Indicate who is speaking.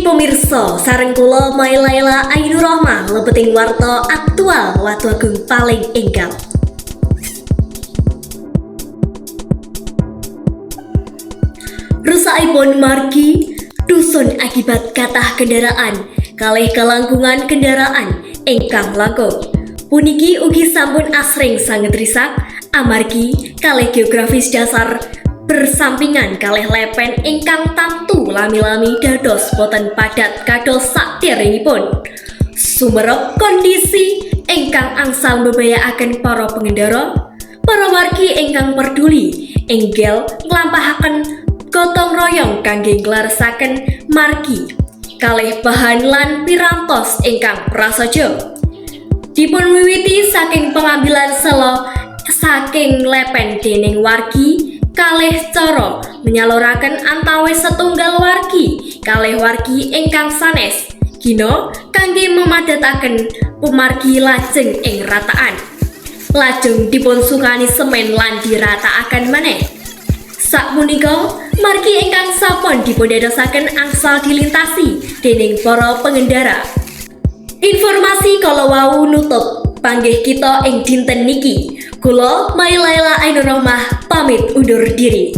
Speaker 1: pemirsa, sareng kula Mailaila Ainur Rahmah lebeting warta aktual Watu Agung paling enggal. Rusakipun margi dusun akibat kathah kendaraan kalih kelangkungan kendaraan ingkang langkung. Puniki ugi sampun asring sanget risak amargi kalih geografis dasar bersampingan kalih lepen ingkang tamtu lami-lami dados boten padat kados sakderengipun. Sumerep kondisi ingkang angsal mbebayakaken para pengendara, para wargi ingkang peduli enggal nglampahaken gotong royong kangge nglaresaken margi kalih bahan lan pirantos ingkang prasaja. Dipun wiwiti saking pengambilan selo saking lepen dening wargi kalih cara menyaluraken antawis setunggal wargi kalih wargi ingkang sanes gina kangge memadataken pemargi lajeng ing rataan. Lajeng dipun sukani semen lan dirataaken maneh. Sakpunika margi ingkang sampun dipundadosaken angsal dilintasi dening para pengendara. Informasi kala wau nutup panggih kita ing dinten niki. Kula Mailaila Ainur Rahmah pamit undur diri.